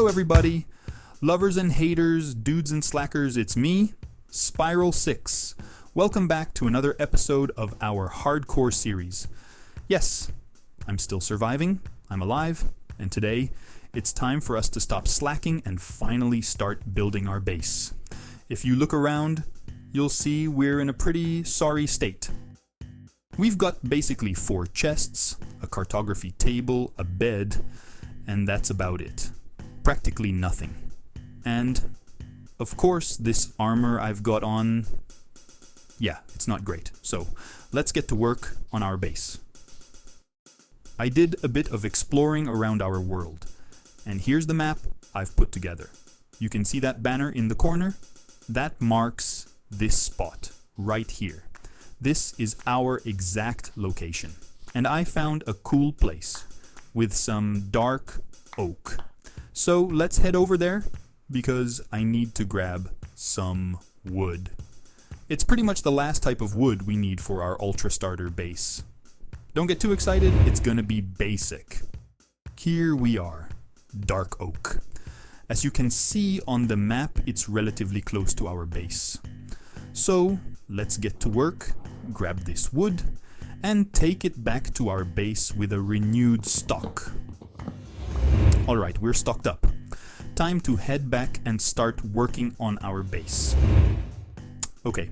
Hello everybody, lovers and haters, dudes and slackers, it's me, Spiral6. Welcome back to another episode of our hardcore series. Yes, I'm still surviving, I'm alive, and today it's time for us to stop slacking and finally start building our base. If you look around, you'll see we're in a pretty sorry state. We've got basically 4 chests, a cartography table, a bed, and that's about it. Practically nothing. And, of course, this armor I've got on, yeah, it's not great. So, let's get to work on our base. I did a bit of exploring around our world, and here's the map I've put together. You can see that banner in the corner? That marks this spot, right here. This is our exact location. And I found a cool place with some dark oak. So let's head over there because I need to grab some wood. It's pretty much the last type of wood we need for our Ultra Starter base. Don't get too excited, it's gonna be basic. Here we are, dark oak. As you can see on the map, it's relatively close to our base. So let's get to work, grab this wood, and take it back to our base with a renewed stock. Alright, we're stocked up. Time to head back and start working on our base. Okay,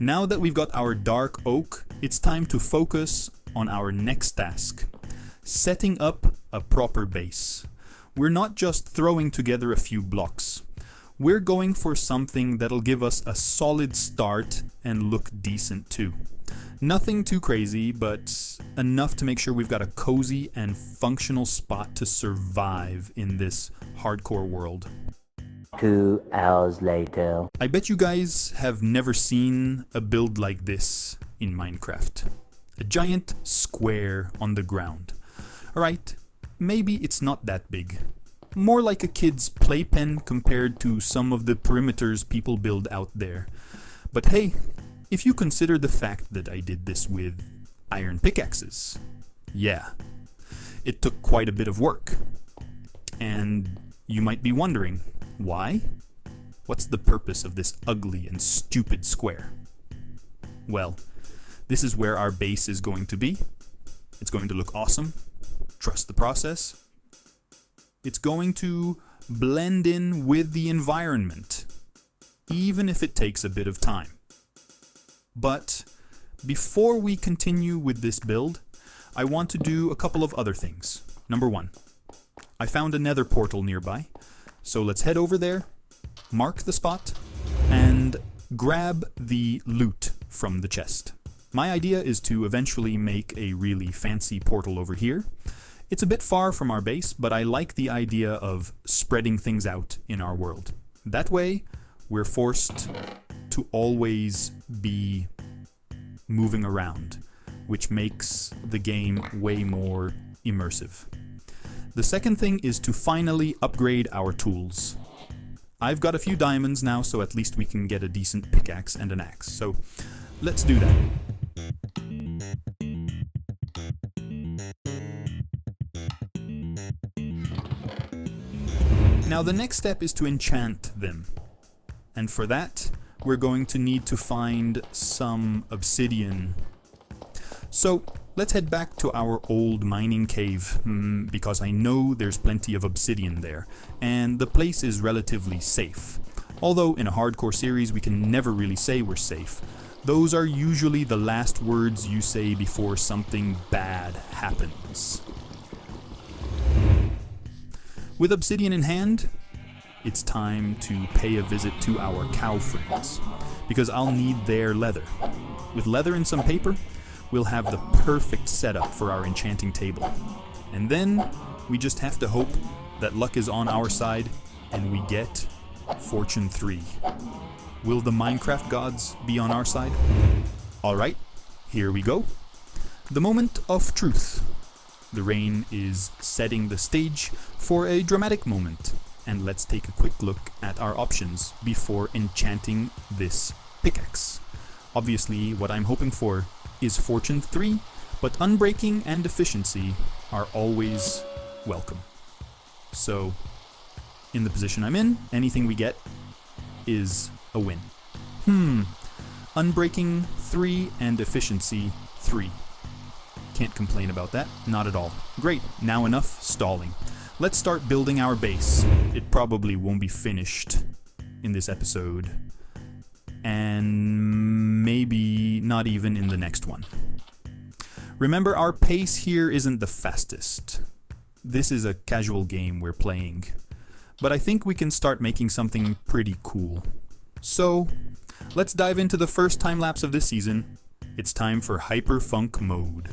now that we've got our dark oak, it's time to focus on our next task. Setting up a proper base. We're not just throwing together a few blocks. We're going for something that'll give us a solid start and look decent too. Nothing too crazy, but enough to make sure we've got a cozy and functional spot to survive in this hardcore world. 2 hours later. I bet you guys have never seen a build like this in Minecraft. A giant square on the ground. Alright, maybe it's not that big. More like a kid's playpen compared to some of the perimeters people build out there. But hey, if you consider the fact that I did this with iron pickaxes, yeah, it took quite a bit of work. And you might be wondering, why? What's the purpose of this ugly and stupid square? Well, this is where our base is going to be. It's going to look awesome. Trust the process. It's going to blend in with the environment, even if it takes a bit of time. But before we continue with this build, I want to do a couple of other things. Number 1, I found a nether portal nearby, so let's head over there, mark the spot, and grab the loot from the chest. My idea is to eventually make a really fancy portal over here. It's a bit far from our base, but I like the idea of spreading things out in our world. That way, we're forced to always be moving around, which makes the game way more immersive. The second thing is to finally upgrade our tools. I've got a few diamonds now, so at least we can get a decent pickaxe and an axe. So let's do that. Now the next step is to enchant them. And for that, we're going to need to find some obsidian. So let's head back to our old mining cave, because I know there's plenty of obsidian there, and the place is relatively safe. Although in a hardcore series we can never really say we're safe. Those are usually the last words you say before something bad happens. With obsidian in hand, it's time to pay a visit to our cow friends, because I'll need their leather. With leather and some paper, we'll have the perfect setup for our enchanting table. And then we just have to hope that luck is on our side and we get Fortune 3. Will the Minecraft gods be on our side? Alright, here we go. The moment of truth. The rain is setting the stage for a dramatic moment. And let's take a quick look at our options before enchanting this pickaxe. Obviously, what I'm hoping for is Fortune 3, but unbreaking and efficiency are always welcome. So, in the position I'm in, anything we get is a win. Unbreaking 3 and efficiency 3. Can't complain about that, not at all. Great, now enough stalling. Let's start building our base. It probably won't be finished in this episode, and maybe not even in the next one. Remember, our pace here isn't the fastest. This is a casual game we're playing, but I think we can start making something pretty cool. So, let's dive into the first time-lapse of this season. It's time for Hyperfunk mode.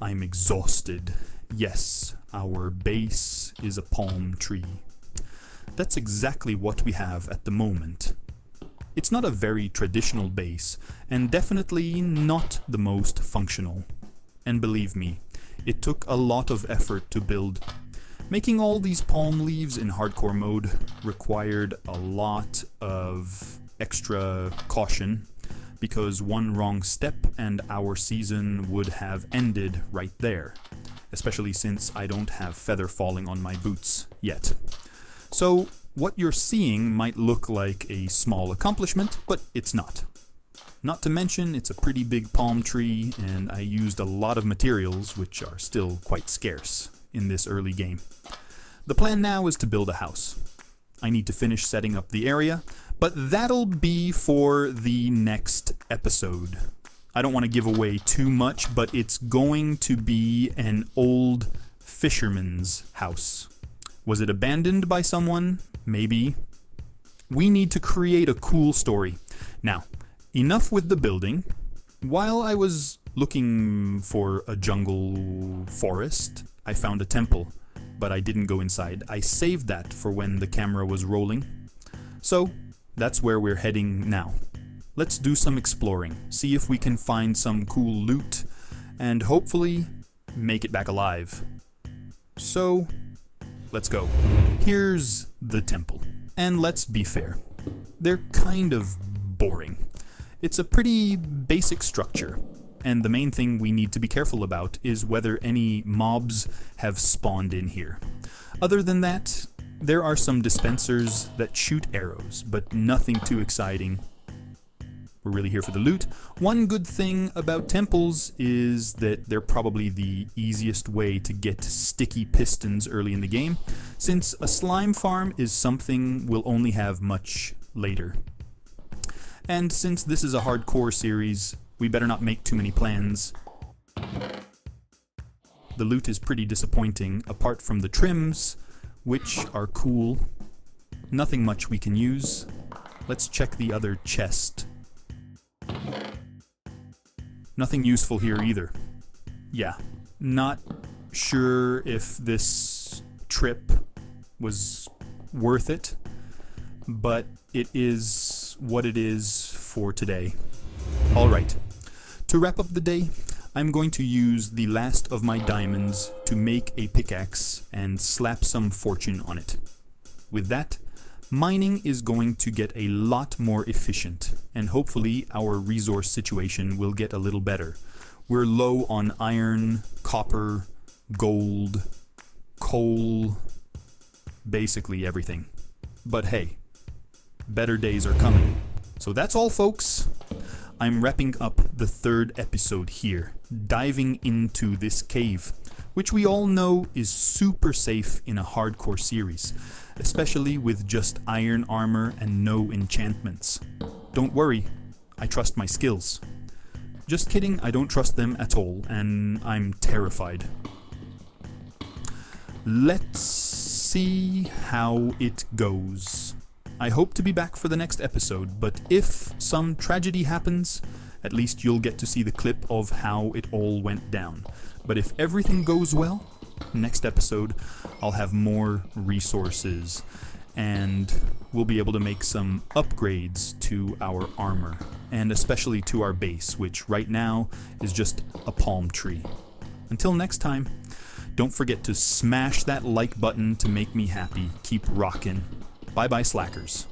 I'm exhausted. Yes, our base is a palm tree. That's exactly what we have at the moment. It's not a very traditional base, and definitely not the most functional. And believe me, it took a lot of effort to build. Making all these palm leaves in hardcore mode required a lot of extra caution, because one wrong step and our season would have ended right there, especially since I don't have feather falling on my boots yet. So what you're seeing might look like a small accomplishment, but it's not. Not to mention it's a pretty big palm tree, and I used a lot of materials which are still quite scarce in this early game. The plan now is to build a house. I need to finish setting up the area, but that'll be for the next episode. I don't want to give away too much, but it's going to be an old fisherman's house. Was it abandoned by someone? Maybe. We need to create a cool story. Now, enough with the building. While I was looking for a jungle forest, I found a temple, but I didn't go inside. I saved that for when the camera was rolling. So, that's where we're heading now. Let's do some exploring, see if we can find some cool loot, and hopefully make it back alive. So, let's go. Here's the temple. And let's be fair, they're kind of boring. It's a pretty basic structure, and the main thing we need to be careful about is whether any mobs have spawned in here. Other than that, there are some dispensers that shoot arrows, but nothing too exciting. We're really here for the loot. One good thing about temples is that they're probably the easiest way to get sticky pistons early in the game, since a slime farm is something we'll only have much later. And since this is a hardcore series, we better not make too many plans. The loot is pretty disappointing, apart from the trims, which are cool. Nothing much we can use. Let's check the other chest. Nothing useful here either. Yeah, not sure if this trip was worth it, but it is what it is for today. Alright, to wrap up the day, I'm going to use the last of my diamonds to make a pickaxe and slap some fortune on it. With that, Mining is going to get a lot more efficient, and hopefully our resource situation will get a little better. We're low on iron, copper, gold, coal, basically everything. But hey, better days are coming. So that's all, folks. I'm wrapping up the third episode here, diving into this cave, which we all know is super safe in a hardcore series, especially with just iron armor and no enchantments. Don't worry, I trust my skills. Just kidding, I don't trust them at all, and I'm terrified. Let's see how it goes. I hope to be back for the next episode, but if some tragedy happens, at least you'll get to see the clip of how it all went down. But if everything goes well, next episode I'll have more resources and we'll be able to make some upgrades to our armor, and especially to our base, which right now is just a palm tree. Until next time, don't forget to smash that like button to make me happy. Keep rockin'. Bye bye, slackers.